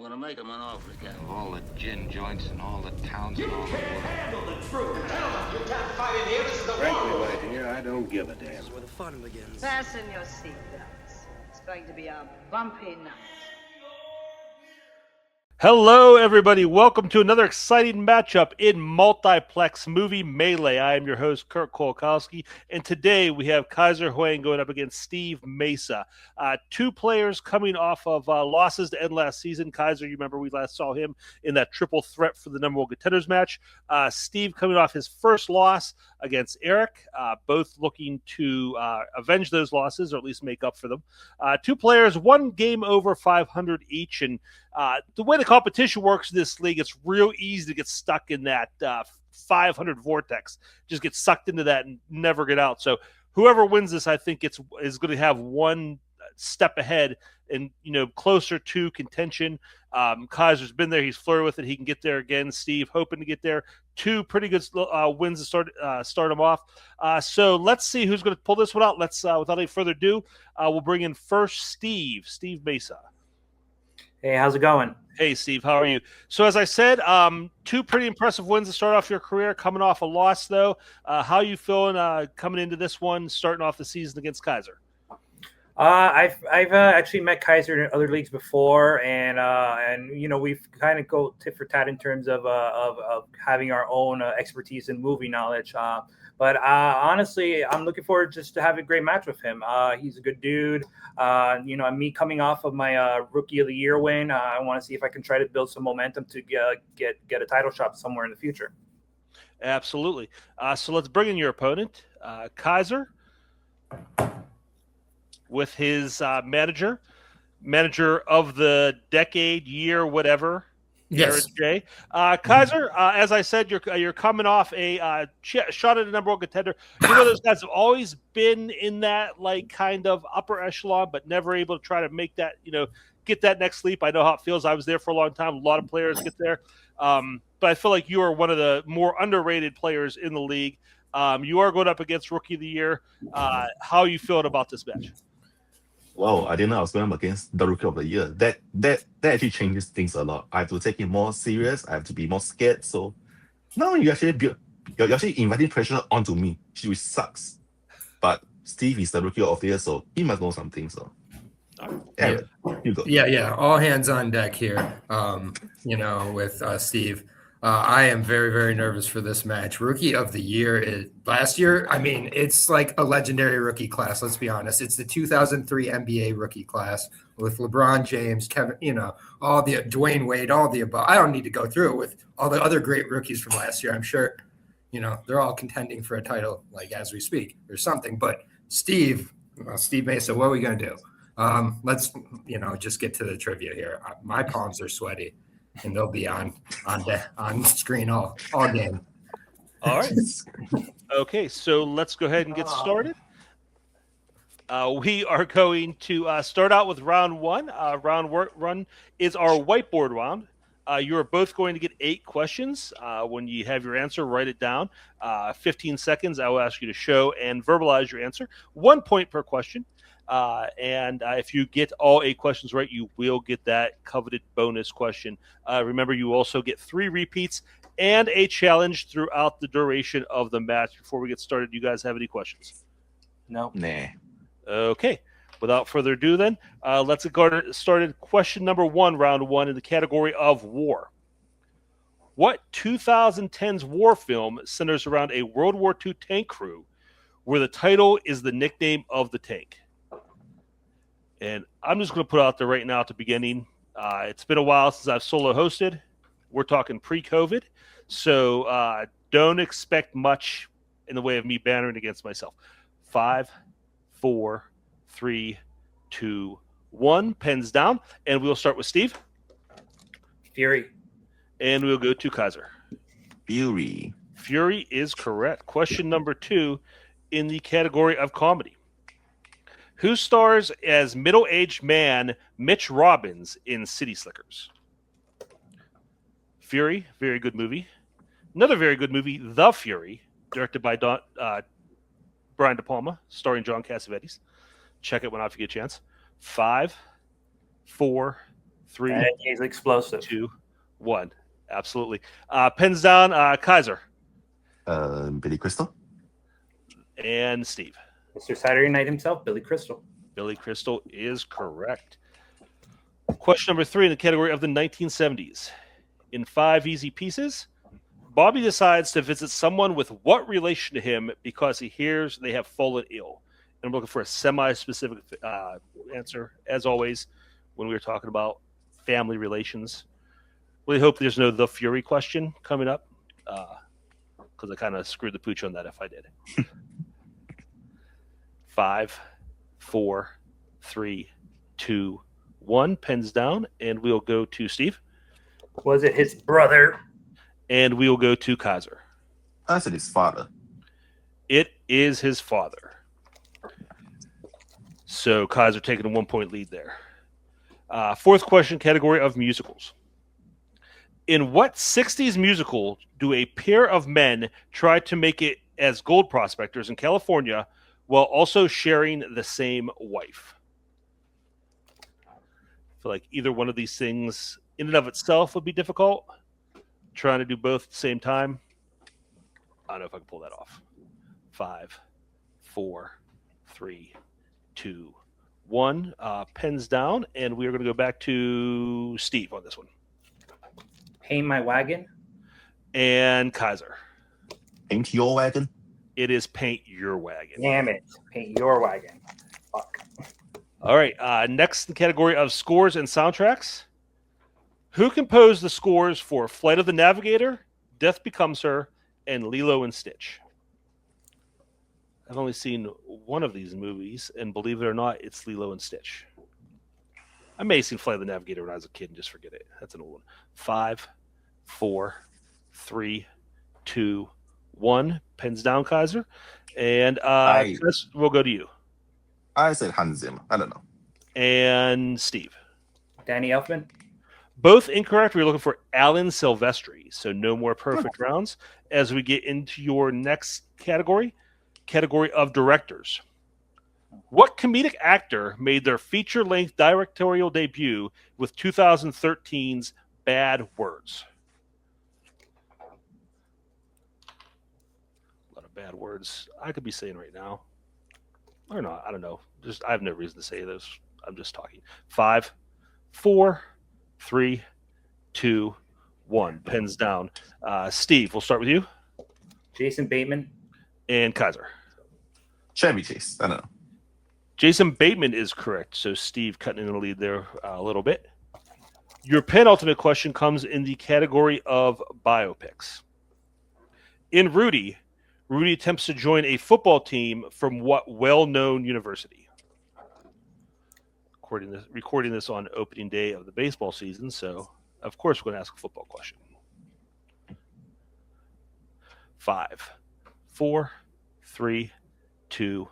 gonna make him an offer again. Of all the gin joints and all the towns You and all the can't world. handle the truth. Gentlemen, you can't fight in here. This is the Frankly, war. my dear, I don't give a damn. This is where the fun begins. Fasten your seatbelts. It's going to be a bumpy night. Hello, everybody. Welcome to another exciting matchup in Multiplex Movie Melee. I am your host, Kurt Kolakowski, and today we have Kaiser Huang going up against Steve Mesa. Two players coming off of losses to end last season. Kaiser, you remember we last saw him in that triple threat for the number one contenders match. Steve coming off his first loss against Eric, both looking to avenge those losses or at least make up for them. Two players, one game over 500 each, and the way the competition works in this league, it's real easy to get stuck in that 500 vortex. Just get sucked into that and never get out. So whoever wins this, I think is going to have one step ahead and closer to contention. Kaiser's been there; he's flirted with it. He can get there again. Steve hoping to get there. Two pretty good wins to start him off. So let's see who's going to pull this one out. Let's without any further ado, we'll bring in first Steve Mesa. Hey, how's it going? Hey, Steve, how are you? So as I said, two pretty impressive wins to start off your career, coming off a loss, though. How are you feeling coming into this one, starting off the season against Kaiser? I've actually met Kaiser in other leagues before, and we've kind of go tit for tat in terms of having our own expertise in movie knowledge. But honestly, I'm looking forward just to having a great match with him. He's a good dude. Me coming off of my Rookie of the Year win, I want to see if I can try to build some momentum to get a title shot somewhere in the future. Absolutely. So let's bring in your opponent, Kaiser, with his manager of the decade, year, whatever. Yes. Jay. Kaiser, as I said, you're coming off a shot at a number one contender. Those guys have always been in that kind of upper echelon, but never able to try to make that, get that next leap. I know how it feels. I was there for a long time. A lot of players get there. But I feel like you are one of the more underrated players in the league. You are going up against Rookie of the Year. How are you feeling about this match? Wow, I didn't know I was going up against the Rookie of the Year. That actually changes things a lot. I have to take it more serious. I have to be more scared. So now you're actually inviting pressure onto me, which sucks. But Steve is the Rookie of the Year, so he must know something. So Aaron, you go. Yeah. All hands on deck here. With Steve. I am very, very nervous for this match. Rookie of the Year last year. I mean, it's like a legendary rookie class. Let's be honest. It's the 2003 NBA rookie class with LeBron James, Kevin, all the Dwayne Wade, all the above. I don't need to go through it with all the other great rookies from last year. I'm sure, they're all contending for a title, as we speak or something. But Steve Mesa, what are we going to do? Let's, just get to the trivia here. My palms are sweaty. And they'll be on screen all game. All right. Okay, so let's go ahead and get started. We are going to start out with round one. Run is our whiteboard round. You are both going to get 8 questions. When you have your answer, write it down. 15 seconds, I will ask you to show and verbalize your answer. 1 point per question. And if you get all 8 questions right, you will get that coveted bonus question. Remember, you also get 3 repeats and a challenge throughout the duration of the match. Before we get started, you guys have any questions? No. Nah. Okay. Without further ado, then, let's get started. Question number 1, round 1, in the category of war. What 2010's war film centers around a World War II tank crew where the title is the nickname of the tank? And I'm just going to put out there right now at the beginning. It's been a while since I've solo hosted. We're talking pre-COVID. So don't expect much in the way of me bantering against myself. 5, 4, 3, 2, 1. Pens down. And we'll start with Steve. Fury. And we'll go to Kaiser. Fury. Fury is correct. Question number 2 in the category of comedy. Who stars as middle-aged man Mitch Robbins in City Slickers? Fury, very good movie. Another very good movie, The Fury, directed by Brian De Palma, starring John Cassavetes. Check it when you get a chance. 5, 4, 3, And he's explosive. 2, 1. Absolutely. Pens down, Kaiser Billy Crystal. and Steve. Mr. Saturday Night himself, Billy Crystal. Billy Crystal is correct. Question number 3 in the category of the 1970s. In 5 easy pieces, Bobby decides to visit someone with what relation to him because he hears they have fallen ill. And I'm looking for a semi-specific answer, as always, when we were talking about family relations. Really hope there's no The Fury question coming up, because I kind of screwed the pooch on that if I did. 5, 4, 3, 2, 1. Pens down, and we'll go to Steve. Was it his brother? And we'll go to Kaiser. I said his father. It is his father. So Kaiser taking a 1-point lead there. Fourth question, category of musicals. In what 60s musical do a pair of men try to make it as gold prospectors in California while also sharing the same wife? I feel like either one of these things in and of itself would be difficult. Trying to do both at the same time. I don't know if I can pull that off. 5, 4, 3, 2, 1. Pens down, and we are going to go back to Steve on this one. Paint My Wagon. And Kaiser. Paint Your Wagon. It is Paint Your Wagon. Damn it. Paint Your Wagon. Fuck. All right. Next, the category of scores and soundtracks. Who composed the scores for Flight of the Navigator, Death Becomes Her, and Lilo and Stitch? I've only seen one of these movies, and believe it or not, it's Lilo and Stitch. I may have seen Flight of the Navigator when I was a kid and just forget it. That's an old one. 5, 4, 3, 2, 1. Pens down, Kaiser. And Chris, we'll go to you. I said Hans Zimmer. I don't know. And Steve. Danny Elfman. Both incorrect. We're looking for Alan Silvestri. So no more perfect rounds. As we get into your next category of directors. What comedic actor made their feature-length directorial debut with 2013's Bad Words? A lot of bad words I could be saying right now. Or not. I don't know. I have no reason to say those. I'm just talking. 5, 4, 3, 2, 1. Pens down. Steve, we'll start with you. Jason Bateman. And Kaiser. Chevy Chase. I don't know. Jason Bateman is correct. So Steve cutting in the lead there a little bit. Your penultimate question comes in the category of biopics. In Rudy attempts to join a football team from what well-known university? Recording this on opening day of the baseball season, so of course we're going to ask a football question. 5, 4, 3, 2,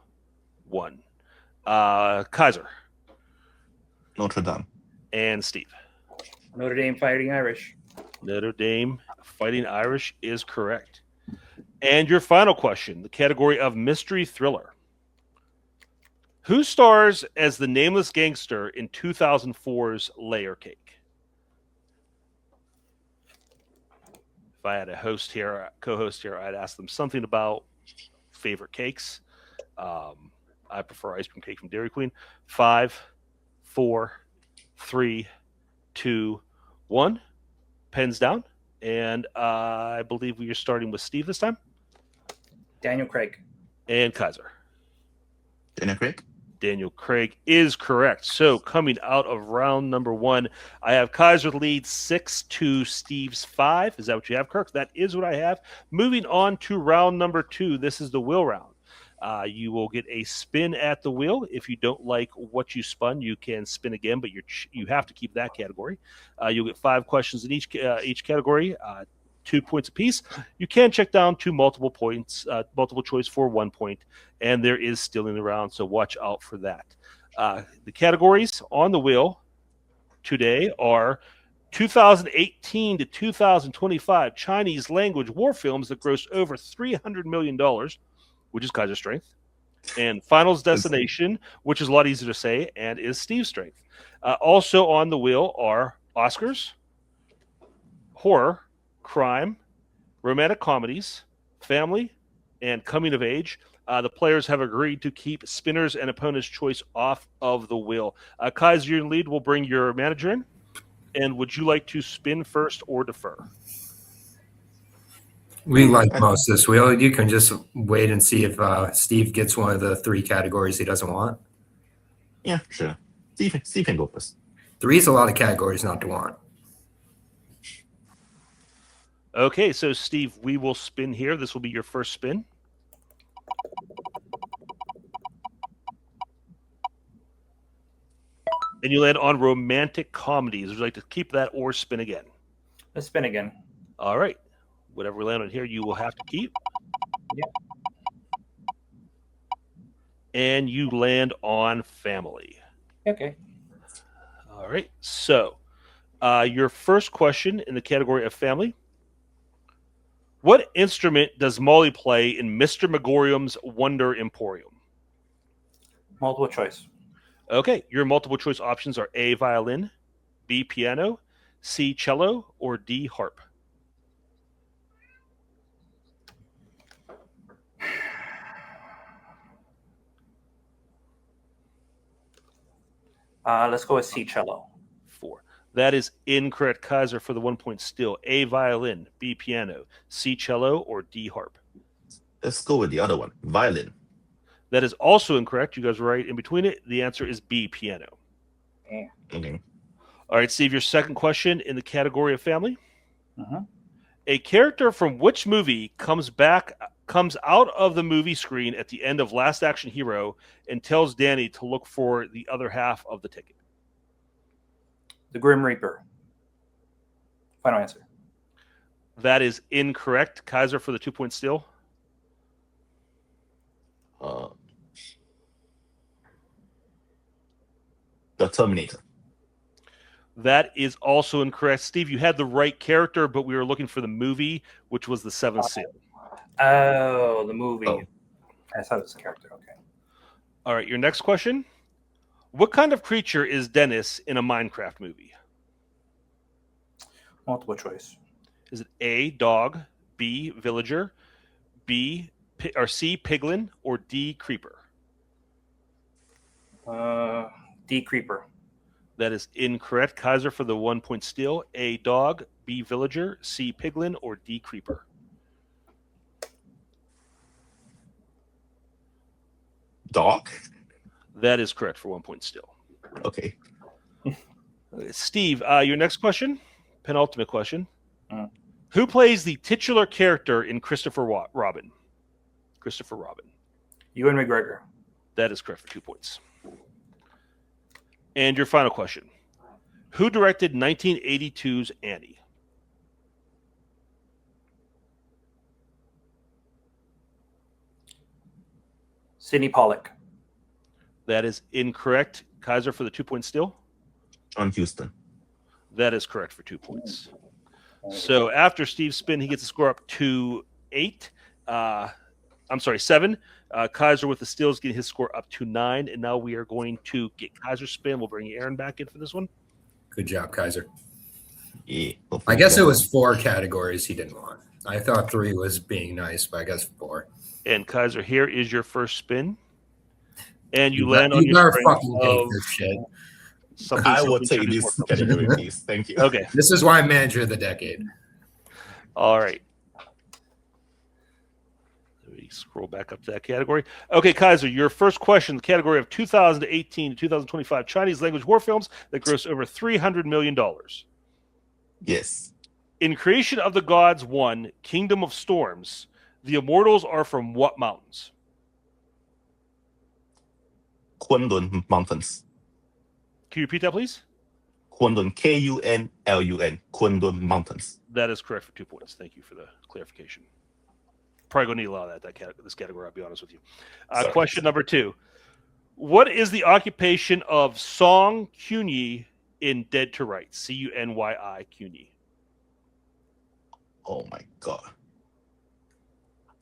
1. Kaiser. Notre Dame. And Steve. Notre Dame Fighting Irish. Notre Dame Fighting Irish is correct. And your final question, the category of mystery thriller. Who stars as the nameless gangster in 2004's Layer Cake? If I had a co-host here, I'd ask them something about favorite cakes. I prefer ice cream cake from Dairy Queen. 5, 4, 3, 2, 1. Pens down. And I believe we are starting with Steve this time. Daniel Craig. And Kaiser. Daniel Craig. Daniel Craig is correct. So coming out of round number 1, I have Kaiser lead 6 to Steve's 5. Is that what you have, Kirk? That is what I have. Moving on to round number 2. This is the wheel round. You will get a spin at the wheel. If you don't like what you spun, you can spin again, but you have to keep that category. You'll get 5 questions in each category, 2 points apiece. You can check down to multiple choice for 1 point, and there is still in the round, so watch out for that. The categories on the wheel today are 2018 to 2025 Chinese language war films that grossed over $300 million, which is Kaiser's strength. And Finals Destination, which is a lot easier to say, and is Steve's strength. Also on the wheel are Oscars, horror, crime, romantic comedies, family, and coming of age. The players have agreed to keep spinners and opponent's choice off of the wheel. Kaiser, you're in lead. We'll bring your manager in. And would you like to spin first or defer? We like most this wheel. You can just wait and see if Steve gets one of the 3 categories he doesn't want. Yeah, sure. Steve can go first. 3 is a lot of categories not to want. Okay, so Steve, we will spin here. This will be your first spin. And you land on romantic comedies. Would you like to keep that or spin again? Let's spin again. All right. Whatever we land on here, you will have to keep. Yeah. And you land on family. Okay. All right. So, your first question in the category of family. What instrument does Molly play in Mr. Megorium's Wonder Emporium? Multiple choice. Okay. Your multiple choice options are A, violin, B, piano, C, cello, or D, harp. Let's go with C, cello. 4. That is incorrect, Kaiser, for the 1 point still. A, violin, B, piano, C, cello, or D, harp. Let's go with the other one, violin. That is also incorrect. You guys were right in between it. The answer is B, piano. Okay. All right, Steve, your second question in the category of family. Uh-huh. A character from which movie comes out of the movie screen at the end of Last Action Hero and tells Danny to look for the other half of the ticket? The Grim Reaper. Final answer. That is incorrect. Kaiser for the 2 point steal. The Terminator. That is also incorrect. Steve, you had the right character, but we were looking for the movie, which was the Seventh Seal. Oh, the movie. Oh. I thought it was a character. Okay. All right, your next question. What kind of creature is Dennis in a Minecraft movie? Multiple choice. Is it A, dog, B, villager, C, piglin, or D, creeper? D, creeper. That is incorrect. Kaiser for the 1 point steal. A, dog, B, villager, C, piglin, or D, creeper? Dog? That is correct for 1 point steal. Okay. Steve, your next question, penultimate question. Who plays the titular character in Christopher Robin? Christopher Robin. Ewan McGregor. That is correct for 2 points. And your final question. Who directed 1982's Annie? Sidney Pollack. That is incorrect. Kaiser for the 2 point steal. John Huston. That is correct for 2 points. So after Steve's spin, he gets a score up to 7. Kaiser with the steals getting his score up to 9. And now we are going to get Kaiser's spin. We'll bring Aaron back in for this one. Good job, Kaiser. Yeah. I guess it was 4 categories he didn't want. I thought 3 was being nice, but I guess 4. And Kaiser, here is your first spin. And you You land on you your better strength fucking hate of this shit. something. I will something take should be this more category, please. Thank you. Okay. This is why I'm manager of the decade. All right. Let me scroll back up to that category. Okay, Kaiser, your first question, the category of 2018 to 2025 Chinese language war films that gross over $300 million. Yes. In Creation of the Gods 1, Kingdom of Storms, the immortals are from what mountains? Kunlun Mountains. Can you repeat that, please? Kunlun, Kunlun, Kunlun Mountains. That is correct for 2 points. Thank you for the clarification. Probably going to need a lot of this category, I'll be honest with you. Question number 2. What is the occupation of Song Cunyi in Dead to Rights? Cunyi Cunyi. Oh my god.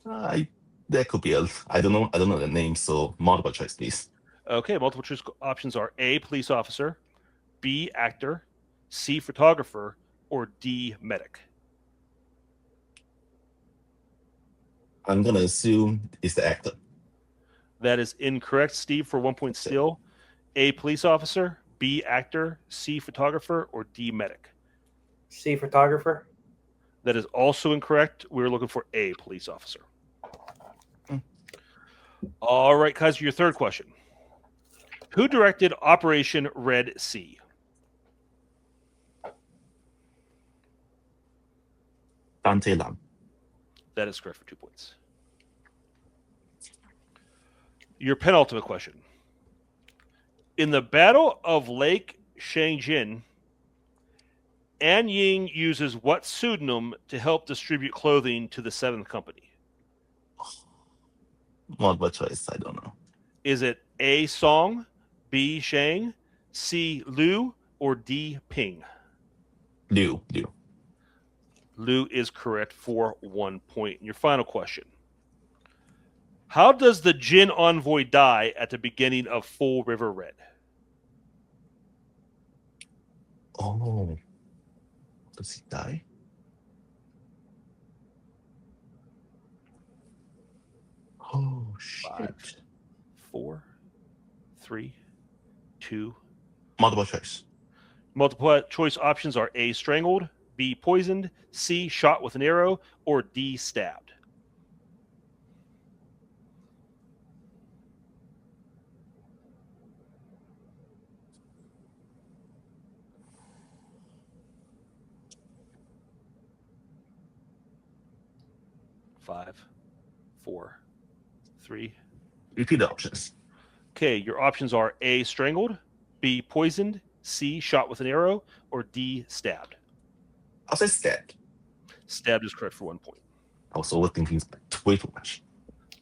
I That could be I don't know the name, so multiple choice, please. Okay, multiple choice options are A, police officer, B, actor, C, photographer, or D, medic. I'm gonna assume it's the actor. That is incorrect, Steve, for 1 point still. A, police officer, B, actor, C, photographer, or D, medic. C, photographer. That is also incorrect. We were looking for A, police officer. All right, Kaiser, your third question. Who directed Operation Red Sea? Dante Lam. That is correct for 2 points. Your penultimate question. In the Battle of Lake Changjin, An Ying uses what pseudonym to help distribute clothing to the Seventh Company? Multiple choice, I don't know. Is it A, Song, B, Shang, C, Liu, or D, Ping? Liu. Liu is correct for 1 point. And your final question. How does the Jin envoy die at the beginning of Full River Red? Oh. Does he die? Oh, shit. 5, 4, 3, 2. Multiple choice. Multiple choice options are A, strangled, B, poisoned, C, shot with an arrow, or D, stabbed. Five, 4, 3. Repeat the options. Okay, your options are A, strangled, B, poisoned, C, shot with an arrow, or D, stabbed. I'll say stabbed. Stabbed is correct for 1 point. I was overthinking way too much.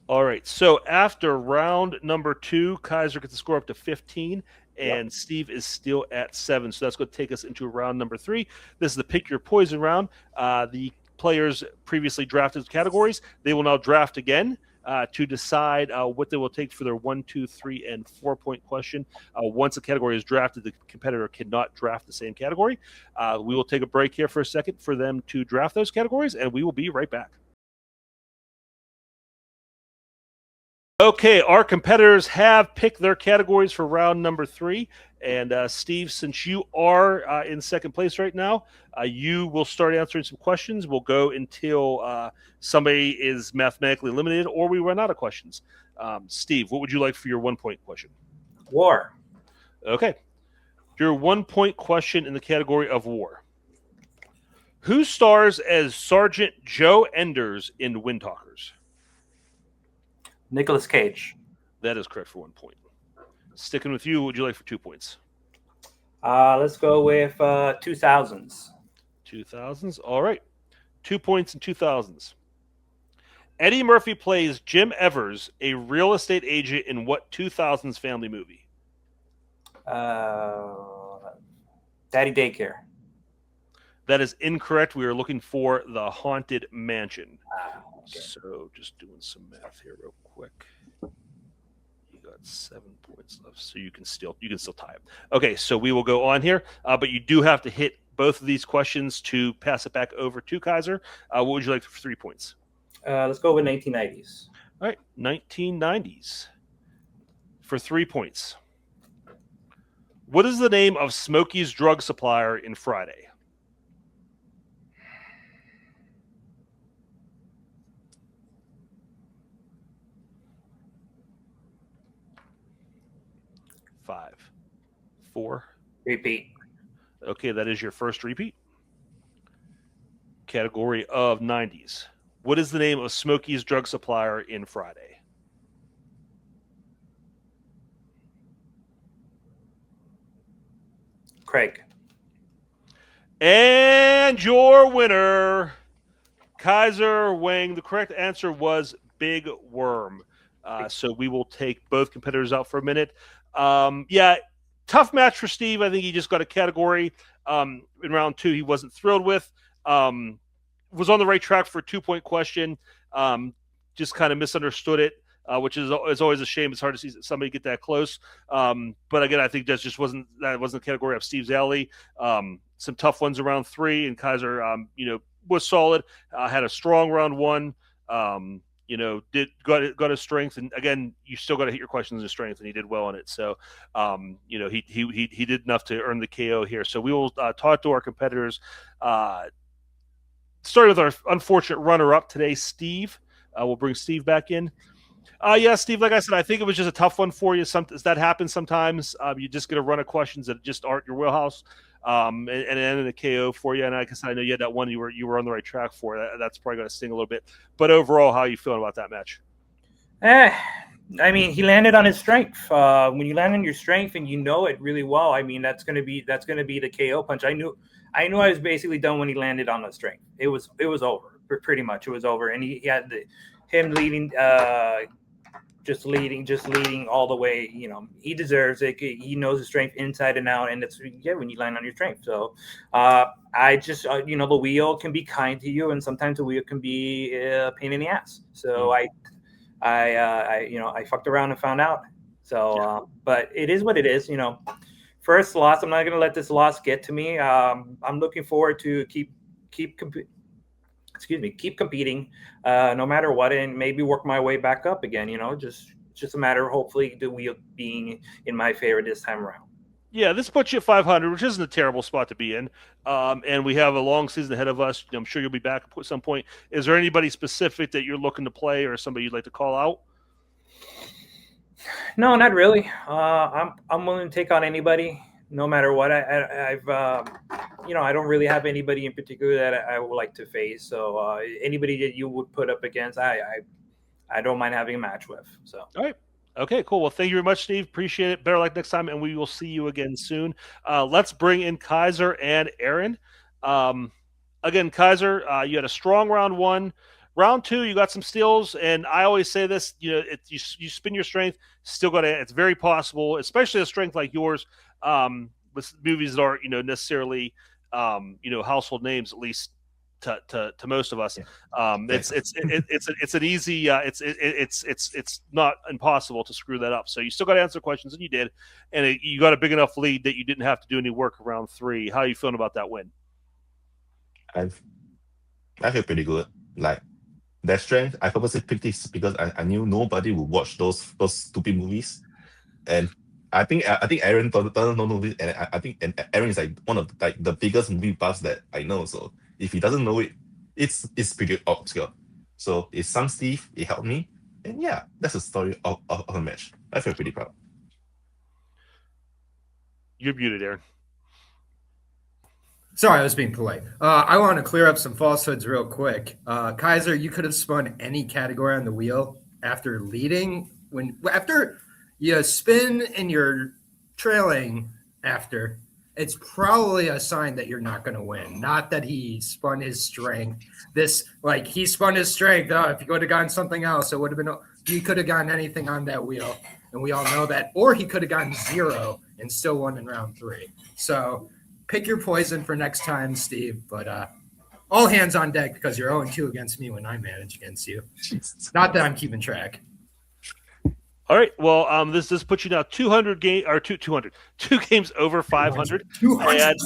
All right, so after round number 2, Kaiser gets the score up to 15, and Steve is still at 7. So that's going to take us into round number 3. This is the Pick Your Poison round. The players previously drafted categories. They will now draft again to decide what they will take for their 1, 2, 3, and 4 point question. Once a category is drafted, the competitor cannot draft the same category. We will take a break here for a second for them to draft those categories, and we will be right back. Okay, our competitors have picked their categories for round number 3. And Steve, since you are in second place right now, you will start answering some questions. We'll go until somebody is mathematically eliminated or we run out of questions. Steve, what would you like for your 1 point question? War. Okay. Your 1 point question in the category of war. Who stars as Sergeant Joe Enders in Windtalkers? Nicolas Cage. That is correct for 1 point. Sticking with you, what would you like for 2 points? Let's go with 2000s. 2000s. All right. 2 points in 2000s. Eddie Murphy plays Jim Evers, a real estate agent in what 2000s family movie? Daddy Daycare. That is incorrect. We are looking for The Haunted Mansion. Okay. So just doing some math here real quick. You got 7 points left, so you can still tie it. Okay, so we will go on here, but you do have to hit both of these questions to pass it back over to Kaiser. What would you like for 3 points? Let's go with 1990s. All right, 1990s for 3 points. What is the name of Smokey's drug supplier in Friday? Five, 4. Repeat. Okay, that is your first repeat. Category of 90s. What is the name of Smokey's drug supplier in Friday? Craig. And your winner, Kaiser Huang. The correct answer was Big Worm. So we will take both competitors out for a minute. Tough match for Steve. I think he just got a category in round 2 he wasn't thrilled with. Was on the right track for a 2 point question. just kind of misunderstood it, which is always a shame. It's hard to see somebody get that close. But again, I think that wasn't the category of Steve's alley. Some tough ones around 3, and Kaiser, was solid. Had a strong round 1. Got his strength, and again, you still got to hit your questions in strength, and he did well on it. So, he did enough to earn the KO here. So we will talk to our competitors. Starting with our unfortunate runner-up today, Steve. We'll bring Steve back in. Yeah, Steve, like I said, I think it was just a tough one for you. That happens sometimes. You just get a run of questions that just aren't your wheelhouse, and ended a KO for you. And like I said, I know you had that one you were on the right track for. That's probably going to sting a little bit. But overall, how are you feeling about that match? I mean, he landed on his strength. When you land on your strength and you know it really well, I mean, that's going to be the KO punch. I knew I was basically done when he landed on the strength. It was over, pretty much. It was over, and he had him leading. Just leading all the way. He deserves it. He knows his strength inside and out, and it's when you land on your strength. So, I just the wheel can be kind to you, and sometimes the wheel can be a pain in the ass. So I fucked around and found out. So, but it is what it is. First loss. I'm not gonna let this loss get to me. I'm looking forward to keep competing no matter what, and maybe work my way back up again. Just a matter of hopefully the wheel being in my favor this time around. Yeah, this puts you at 500, which isn't a terrible spot to be in. And we have a long season ahead of us. I'm sure you'll be back at some point. Is there anybody specific that you're looking to play, or somebody you'd like to call out? No, not really. I'm willing to take on anybody, no matter what. I don't really have anybody in particular that I would like to face. So anybody that you would put up against, I don't mind having a match with. So all right. Okay, cool. Well, thank you very much, Steve. Appreciate it. Better luck next time, and we will see you again soon. Let's bring in Kaiser and Aaron. Again, Kaiser, you had a strong round 1. Round 2, you got some steals, and I always say this: you spin your strength. Still got to. It's very possible, especially a strength like yours, with movies that aren't necessarily household names, at least to most of us. It's an easy. It's not impossible to screw that up. So you still got to answer questions, and you did, and you got a big enough lead that you didn't have to do any work around 3. How are you feeling about that win? I feel pretty good. Like that strength, I purposely picked this because I knew nobody would watch those stupid movies, and I think Aaron doesn't know movies, and I think Aaron is like one of the biggest movie buffs that I know. So if he doesn't know it, it's pretty obscure. So it sung Steve, it helped me, and yeah, that's the story of the match. I feel pretty proud. You're muted, Aaron. Sorry, I was being polite. I want to clear up some falsehoods real quick. Kaiser, you could have spun any category on the wheel after leading. After you spin and you're trailing after, it's probably a sign that you're not going to win. Not that he spun his strength. He spun his strength. If you would have gotten something else, it would have been. He could have gotten anything on that wheel, and we all know that. Or he could have gotten 0 and still won in round 3. So pick your poison for next time, Steve. But all hands on deck because you're 0-2 against me when I manage against you. Not that I'm keeping track. All right. Well, this puts you now 200 two games over 500. 200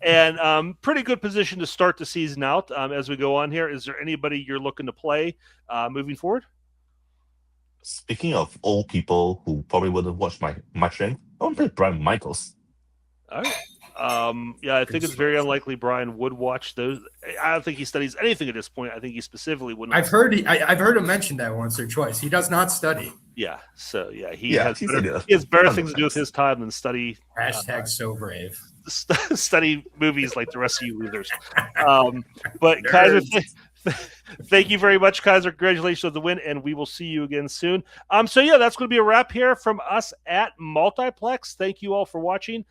and pretty good position to start the season out. As we go on here, is there anybody you're looking to play moving forward? Speaking of old people who probably wouldn't watch my strength, I want to play Brian Michaels. All right. I think it's very unlikely Brian would watch those. I don't think he studies anything at this point. I think he specifically wouldn't. I've heard him mention that once or twice. He does not study. Yeah. So he has better things to do with his time than study. Hashtag so brave. Study movies like the rest of you losers. But Kaiser, thank you very much, Kaiser. Congratulations on the win, and we will see you again soon. That's going to be a wrap here from us at Multiplex. Thank you all for watching.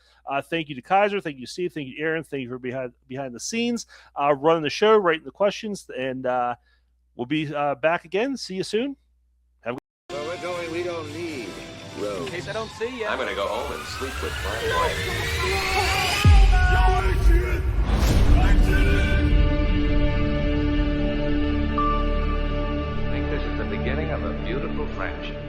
Thank you to Kaiser. Thank you, Steve. Thank you, Aaron. Thank you for behind the scenes, running the show, writing the questions, and we'll be back again. See you soon. Where we're going, we don't need roads. In case I don't see you. I'm gonna go home and sleep with my wife. They multiple fraction.